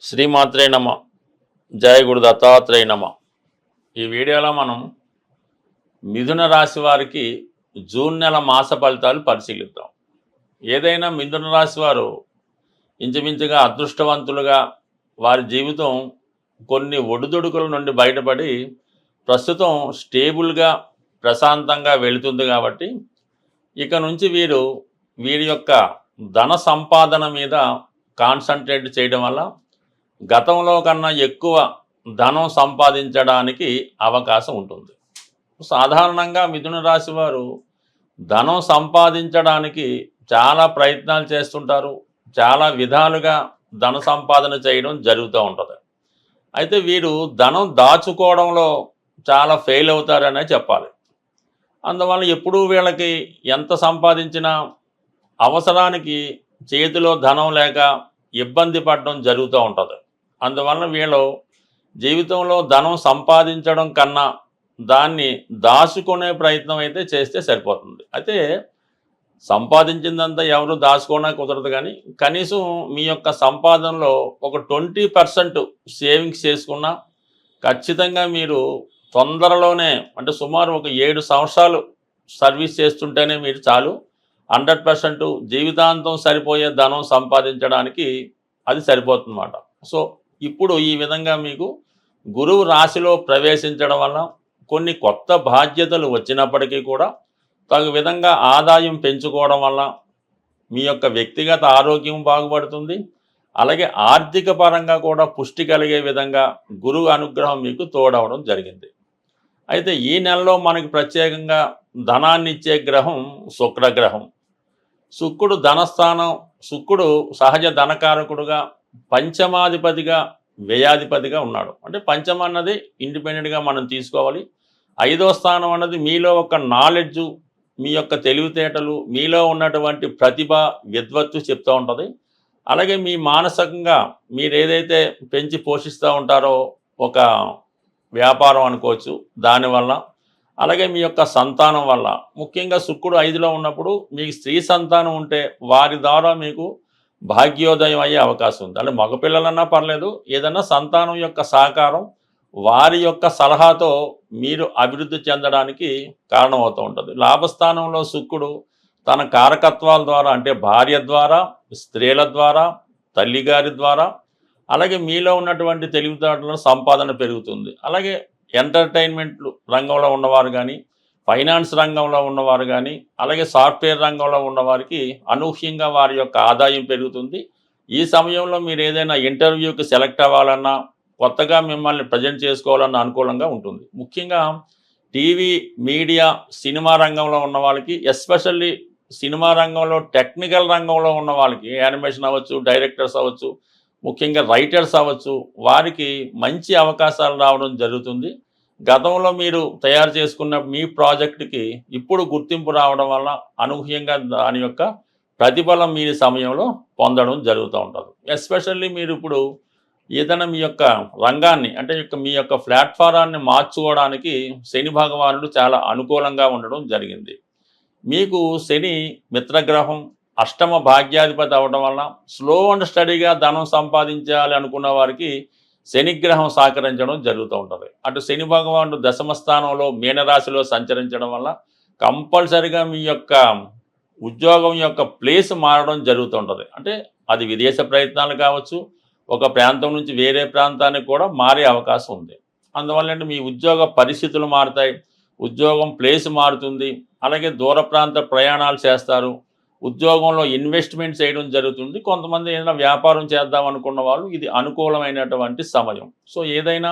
శ్రీమాత్రే నమ. జయ గురు దత్తాత్రేయ నమ. ఈ వీడియోలో మనం మిథున రాశి వారికి జూన్ నెల మాస ఫలితాలు పరిశీలిద్దాం. ఏదైనా మిథున రాశి వారు ఇంచుమించుగా అదృష్టవంతులుగా వారి జీవితం కొన్ని ఒడిదుడుకుల నుండి బయటపడి ప్రస్తుతం స్టేబుల్గా ప్రశాంతంగా వెళుతుంది. కాబట్టి ఇక నుంచి వీరి యొక్క ధన సంపాదన మీద కాన్సన్ట్రేట్ చేయడం వల్ల గతంలో కన్నా ఎక్కువ ధనం సంపాదించడానికి అవకాశం ఉంటుంది. సాధారణంగా మిథున రాశి వారు ధనం సంపాదించడానికి చాలా ప్రయత్నాలు చేస్తుంటారు. చాలా విధాలుగా ధన సంపాదన చేయడం జరుగుతూ ఉంటుంది. అయితే వీరు ధనం దాచుకోవడంలో చాలా ఫెయిల్ అవుతారనే చెప్పాలి. అందువల్ల ఎప్పుడూ వీళ్ళకి ఎంత సంపాదించినా అవసరానికి చేతిలో ధనం లేక ఇబ్బంది పడడం జరుగుతూ ఉంటుంది. అందువల్ల వీళ్ళు జీవితంలో ధనం సంపాదించడం కన్నా దాన్ని దాచుకునే ప్రయత్నం అయితే చేస్తే సరిపోతుంది. అయితే సంపాదించిందంతా ఎవరు దాచుకోవడం కుదరదు, కానీ కనీసం మీ యొక్క సంపాదనలో ఒక 20% సేవింగ్స్ చేసుకున్నా ఖచ్చితంగా మీరు తొందరలోనే, అంటే సుమారు ఒక 7 సంవత్సరాలు సర్వీస్ చేస్తుంటేనే మీరు చాలు 100% జీవితాంతం సరిపోయే ధనం సంపాదించడానికి అది సరిపోతుందన్నమాట. సో ఇప్పుడు ఈ విధంగా మీకు గురువు రాశిలో ప్రవేశించడం వల్ల కొన్ని కొత్త బాధ్యతలు వచ్చినప్పటికీ కూడా తగు విధంగా ఆదాయం పెంచుకోవడం వల్ల మీ యొక్క వ్యక్తిగత ఆరోగ్యం బాగుపడుతుంది. అలాగే ఆర్థిక పరంగా కూడా పుష్టి కలిగే విధంగా గురువు అనుగ్రహం మీకు తోడవడం జరిగింది. అయితే ఈ నెలలో మనకి ప్రత్యేకంగా ధనాన్ని ఇచ్చే గ్రహం శుక్రగ్రహం. శుక్రుడు సహజ ధనకారకుడుగా, పంచమాధిపతిగా, వ్యయాధిపతిగా ఉన్నాడు. అంటే పంచమ అన్నది ఇండిపెండెంట్గా మనం తీసుకోవాలి. 5వ స్థానం అన్నది మీలో ఒక నాలెడ్జు, మీ యొక్క తెలివితేటలు, మీలో ఉన్నటువంటి ప్రతిభ, విద్వత్తు చెప్తూ ఉంటుంది. అలాగే మీ మానసికంగా మీరు ఏదైతే పెంచి పోషిస్తూ ఉంటారో ఒక వ్యాపారం అనుకోవచ్చు, దానివల్ల, అలాగే మీ యొక్క సంతానం వల్ల, ముఖ్యంగా శుక్రుడు 5లో ఉన్నప్పుడు మీకు స్త్రీ సంతానం ఉంటే వారి ద్వారా మీకు భాగ్యోదయం అయ్యే అవకాశం ఉంది. అంటే మగపిల్లలన్నా పర్లేదు, ఏదన్నా సంతానం యొక్క సహకారం, వారి యొక్క సలహాతో మీరు అభివృద్ధి చెందడానికి కారణమవుతూ ఉంటుంది. లాభస్థానంలో శుక్రుడు తన కారకత్వాల ద్వారా, అంటే భార్య ద్వారా, స్త్రీల ద్వారా, తల్లిగారి ద్వారా, అలాగే మీలో ఉన్నటువంటి తెలివితేటలను సంపాదన పెరుగుతుంది. అలాగే ఎంటర్టైన్మెంట్ రంగంలో ఉన్నవారు కానీ, ఫైనాన్స్ రంగంలో ఉన్నవారు కానీ, అలాగే సాఫ్ట్వేర్ రంగంలో ఉన్నవారికి అనూహ్యంగా వారి యొక్క ఆదాయం పెరుగుతుంది. ఈ సమయంలో మీరు ఏదైనా ఇంటర్వ్యూకి సెలెక్ట్ అవ్వాలన్నా, కొత్తగా మిమ్మల్ని ప్రజెంట్ చేసుకోవాలన్న అనుకూలంగా ఉంటుంది. ముఖ్యంగా టీవీ, మీడియా, సినిమా రంగంలో ఉన్న వాళ్ళకి, ఎస్పెషల్లీ సినిమా రంగంలో టెక్నికల్ రంగంలో ఉన్న వాళ్ళకి, యానిమేషన్ అవ్వచ్చు, డైరెక్టర్స్ అవ్వచ్చు, ముఖ్యంగా రైటర్స్ అవ్వచ్చు, వారికి మంచి అవకాశాలు రావడం జరుగుతుంది. గతంలో మీరు తయారు చేసుకున్న మీ ప్రాజెక్టుకి ఇప్పుడు గుర్తింపు రావడం వల్ల అనూహ్యంగా దాని యొక్క ప్రతిఫలం మీ సమయంలో పొందడం జరుగుతూ ఉంటుంది. ఎస్పెషల్లీ మీరు ఇప్పుడు ఏదైనా మీ యొక్క రంగాన్ని, అంటే మీ యొక్క ప్లాట్ఫారాన్ని మార్చుకోవడానికి శని భగవానుడు చాలా అనుకూలంగా ఉండడం జరిగింది. మీకు శని మిత్రగ్రహం, అష్టమ భాగ్యాధిపతి అవడం వల్ల స్లో అండ్ స్టడీగా ధనం సంపాదించాలి అనుకున్న వారికి శనిగ్రహం సహకరించడం జరుగుతూ ఉంటుంది. అటు శని భగవానుడు దశమ స్థానంలో మీనరాశిలో సంచరించడం వల్ల కంపల్సరిగా మీ యొక్క ఉద్యోగం యొక్క ప్లేస్ మారడం జరుగుతుంటుంది. అంటే అది విదేశ ప్రయత్నాలు కావచ్చు, ఒక ప్రాంతం నుంచి వేరే ప్రాంతానికి కూడా మారే అవకాశం ఉంది. అందువల్ల మీ ఉద్యోగ పరిస్థితులు మారుతాయి, ఉద్యోగం ప్లేస్ మారుతుంది. అలాగే దూర ప్రాంత ప్రయాణాలు చేస్తారు, ఉద్యోగంలో ఇన్వెస్ట్మెంట్ చేయడం జరుగుతుంది. కొంతమంది ఏదైనా వ్యాపారం చేద్దాం అనుకున్న వాళ్ళు ఇది అనుకూలమైనటువంటి సమయం. సో ఏదైనా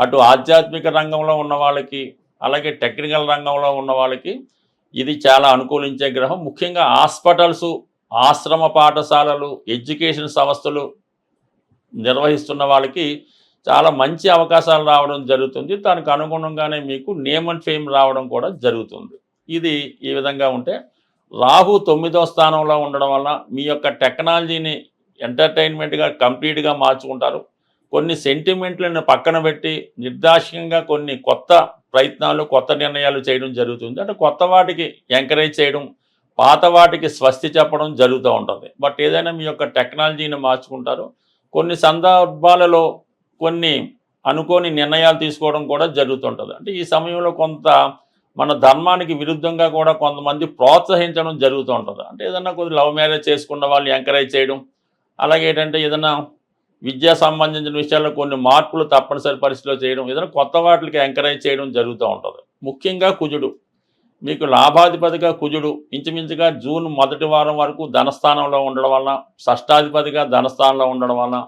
అటు ఆధ్యాత్మిక రంగంలో ఉన్న వాళ్ళకి, అలాగే టెక్నికల్ రంగంలో ఉన్న వాళ్ళకి ఇది చాలా అనుకూలించే గ్రహం. ముఖ్యంగా హాస్పిటల్స్, ఆశ్రమ పాఠశాలలు, ఎడ్యుకేషన్ సంస్థలు నిర్వహిస్తున్న వాళ్ళకి చాలా మంచి అవకాశాలు రావడం జరుగుతుంది. దానికి అనుగుణంగానే మీకు నేమ్ అండ్ ఫేమ్ రావడం కూడా జరుగుతుంది. ఇది ఈ విధంగా ఉంటే రాహు 9వ స్థానంలో ఉండడం వల్ల మీ యొక్క టెక్నాలజీని ఎంటర్టైన్మెంట్గా కంప్లీట్గా మార్చుకుంటారు. కొన్ని సెంటిమెంట్లను పక్కన పెట్టి నిర్దాక్షిణ్యంగా కొన్ని కొత్త ప్రయత్నాలు, కొత్త నిర్ణయాలు చేయడం జరుగుతుంది. అంటే కొత్త వాటికి ఎంకరేజ్ చేయడం, పాత వాటికి స్వస్తి చెప్పడం జరుగుతూ ఉంటుంది. బట్ ఏదైనా మీ యొక్క టెక్నాలజీని మార్చుకుంటారు. కొన్ని సందర్భాలలో కొన్ని అనుకోని నిర్ణయాలు తీసుకోవడం కూడా జరుగుతుంటుంది. అంటే ఈ సమయంలో కొంత మన ధర్మానికి విరుద్ధంగా కూడా కొంతమంది ప్రోత్సహించడం జరుగుతూ ఉంటుంది. అంటే ఏదన్నా కొద్దిగా లవ్ మ్యారేజ్ చేసుకున్న వాళ్ళు ఎంకరేజ్ చేయడం, అలాగే ఏంటంటే ఏదైనా విద్యా సంబంధించిన విషయాల్లో కొన్ని మార్పులు తప్పనిసరి పరిస్థితిలో చేయడం, ఏదైనా కొత్త వాటికి ఎంకరేజ్ చేయడం జరుగుతూ ఉంటుంది. ముఖ్యంగా కుజుడు మీకు లాభాధిపతిగా కుజుడు ఇంచుమించుగా జూన్ మొదటి వారం వరకు ధనస్థానంలో ఉండడం వలన, షష్టాధిపతిగా ధనస్థానంలో ఉండడం వలన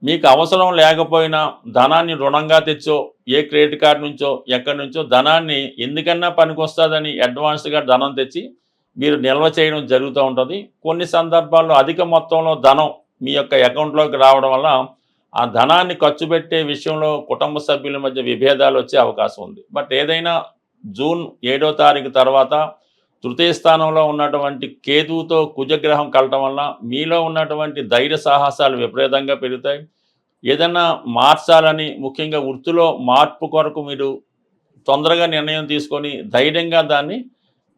మీకు అవసరం లేకపోయినా ధనాన్ని రుణంగా తెచ్చో, ఏ క్రెడిట్ కార్డు నుంచో ఎక్కడి నుంచో ధనాన్ని ఎందుకన్నా పనికొస్తుందని అడ్వాన్స్గా ధనం తెచ్చి మీరు నిల్వ చేయడం జరుగుతూ ఉంటుంది. కొన్ని సందర్భాల్లో అధిక మొత్తంలో ధనం మీ యొక్క అకౌంట్లోకి రావడం వల్ల ఆ ధనాన్ని ఖర్చు పెట్టే విషయంలో కుటుంబ సభ్యుల మధ్య విభేదాలు వచ్చే అవకాశం ఉంది. బట్ ఏదైనా జూన్ 7వ తారీఖు తర్వాత తృతీయ స్థానంలో ఉన్నటువంటి కేతువుతో కుజగ్రహం కలటం వల్ల మీలో ఉన్నటువంటి ధైర్య సాహసాలు విపరీతంగా పెరుగుతాయి. ఏదైనా మార్చాలని ముఖ్యంగా వృత్తిలో మార్పు కొరకు మీరు తొందరగా నిర్ణయం తీసుకొని ధైర్యంగా దాన్ని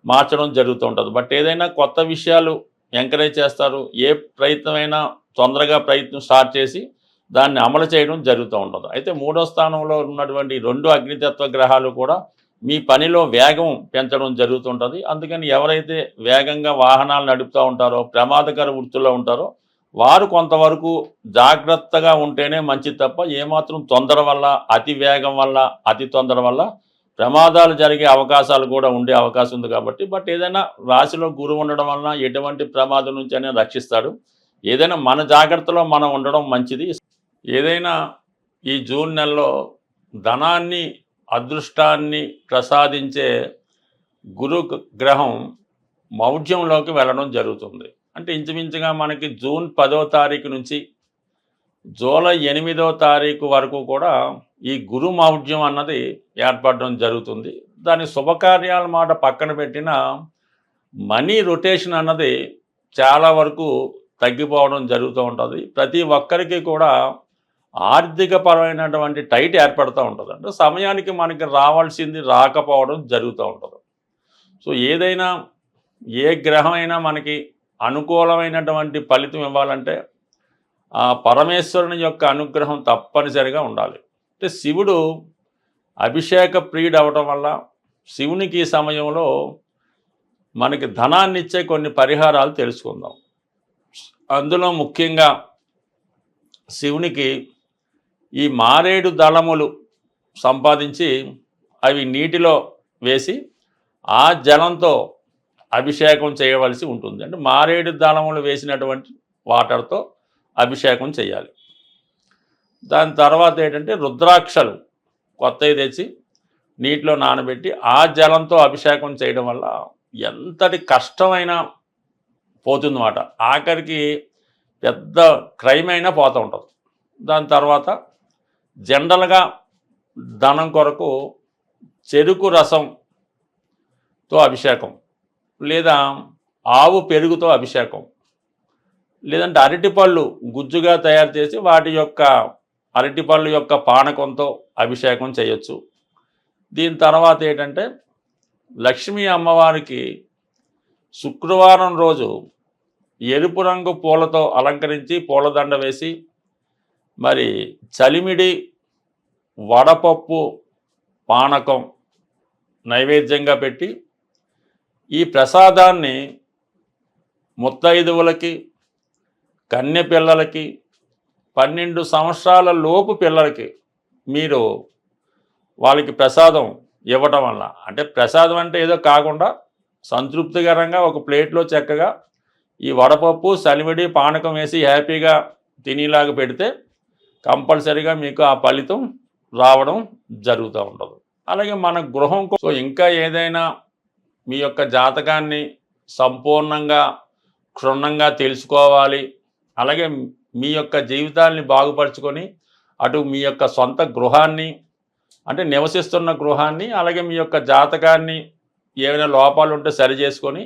మార్చడం జరుగుతూ ఉంటుంది. బట్ ఏదైనా కొత్త విషయాలు ఎంకరేజ్ చేస్తారు. ఏ ప్రయత్నమైనా తొందరగా ప్రయత్నం స్టార్ట్ చేసి దాన్ని అమలు చేయడం జరుగుతూ ఉంటుంది. అయితే 3వ స్థానంలో ఉన్నటువంటి 2 అగ్నితత్వ గ్రహాలు కూడా మీ పనిలో వేగం పెంచడం జరుగుతుంటుంది. అందుకని ఎవరైతే వేగంగా వాహనాలు నడుపుతూ ఉంటారో, ప్రమాదకర వృత్తుల్లో ఉంటారో వారు కొంతవరకు జాగ్రత్తగా ఉంటేనే మంచిది తప్ప ఏమాత్రం తొందర వల్ల, అతి వేగం వల్ల, అతి తొందర వల్ల ప్రమాదాలు జరిగే అవకాశాలు కూడా ఉండే అవకాశం ఉంది. కాబట్టి బట్ ఏదైనా రాశిలో గురువు ఉండడం వలన ఎటువంటి ప్రమాదం నుంచి అయినా రక్షిస్తాడు. ఏదైనా మన జాగ్రత్తలో మనం ఉండడం మంచిది. ఏదైనా ఈ జూన్ నెలలో ధనాన్ని, అదృష్టాన్ని ప్రసాదించే గురు గ్రహం మౌఢ్యంలోకి వెళ్ళడం జరుగుతుంది. అంటే ఇంచుమించుగా మనకి జూన్ 10వ తారీఖు నుంచి జూలై 8వ తారీఖు వరకు కూడా ఈ గురు మౌఢ్యం అన్నది ఏర్పడడం జరుగుతుంది. దాని శుభకార్యాల మాట పక్కన పెట్టిన మనీ రొటేషన్ అన్నది చాలా వరకు తగ్గిపోవడం జరుగుతూ ఉంటుంది. ప్రతి ఒక్కరికి కూడా ఆర్థిక పరమైనటువంటి టైట్ ఏర్పడుతూ ఉంటుంది. అంటే సమయానికి మనకి రావాల్సింది రాకపోవడం జరుగుతూ ఉంటుంది. సో ఏదైనా ఏ గ్రహమైనా మనకి అనుకూలమైనటువంటి ఫలితం ఇవ్వాలంటే ఆ పరమేశ్వరుని యొక్క అనుగ్రహం తప్పనిసరిగా ఉండాలి. అంటే శివుడు అభిషేక ప్రియుడు అవడం వల్ల శివునికి ఈ సమయంలో మనకి ధనాన్ని ఇచ్చే కొన్ని పరిహారాలు తెలుసుకుందాం. అందులో ముఖ్యంగా శివునికి ఈ మారేడు దళములు సంపాదించి అవి నీటిలో వేసి ఆ జలంతో అభిషేకం చేయవలసి ఉంటుంది. అంటే మారేడు దళములు వేసినటువంటి వాటర్తో అభిషేకం చేయాలి. దాని తర్వాత ఏంటంటే రుద్రాక్షలు కొత్తవి తెచ్చి నీటిలో నానబెట్టి ఆ జలంతో అభిషేకం చేయడం వల్ల ఎంతటి కష్టమైనా పోతుందన్నమాట. ఆఖరికి పెద్ద క్రైమ్ అయినా పోతూ ఉంటుంది. దాని తర్వాత జనరల్గా ధనం కొరకు చెరుకు రసంతో అభిషేకం, లేదా ఆవు పెరుగుతో అభిషేకం, లేదంటే అరటిపళ్ళు గుజ్జుగా తయారు చేసి వాటి యొక్క అరటిపళ్ళు యొక్క పానకంతో అభిషేకం చేయొచ్చు. దీని తర్వాత ఏంటంటే లక్ష్మీ అమ్మవారికి శుక్రవారం రోజు ఎరుపు రంగు పూలతో అలంకరించి పూలదండ వేసి మరి చలిమిడి, వడపప్పు, పానకం నైవేద్యంగా పెట్టి ఈ ప్రసాదాన్ని ముత్తైదువులకి, కన్య పిల్లలకి, 12 సంవత్సరాల లోపు పిల్లలకి మీరు వాళ్ళకి ప్రసాదం ఇవ్వటం వల్ల, అంటే ప్రసాదం అంటే ఏదో కాకుండా సంతృప్తికరంగా ఒక ప్లేట్లో చక్కగా ఈ వడపప్పు, సలివిడి, పానకం వేసి హ్యాపీగా తినేలాగా పెడితే కంపల్సరీగా మీకు ఆ ఫలితం రావడం జరుగుతూ ఉంటుంది. అలాగే మన గృహం ఇంకా ఏదైనా మీ యొక్క జాతకాన్ని సంపూర్ణంగా క్షుణ్ణంగా తెలుసుకోవాలి, అలాగే మీ యొక్క జీవితాన్ని బాగుపరుచుకొని అటు మీ యొక్క సొంత గృహాన్ని, అంటే నివసిస్తున్న గృహాన్ని, అలాగే మీ యొక్క జాతకాన్ని ఏమైనా లోపాలు ఉంటే సరి చేసుకొని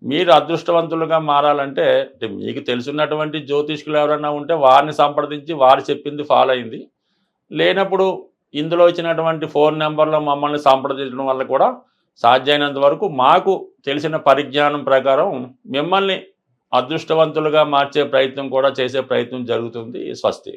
మీరు అదృష్టవంతులుగా మారాలంటే మీకు తెలుసున్నటువంటి జ్యోతిష్కులు ఎవరైనా ఉంటే వారిని సంప్రదించి వారు చెప్పింది ఫాలో అయింది. లేనప్పుడు ఇందులో ఇచ్చినటువంటి ఫోన్ నెంబర్లో మమ్మల్ని సంప్రదించడం వల్ల కూడా సాధ్యమైనంత వరకు మాకు తెలిసిన పరిజ్ఞానం ప్రకారం మిమ్మల్ని అదృష్టవంతులుగా మార్చే ప్రయత్నం కూడా చేసే ప్రయత్నం జరుగుతుంది. స్వస్తి.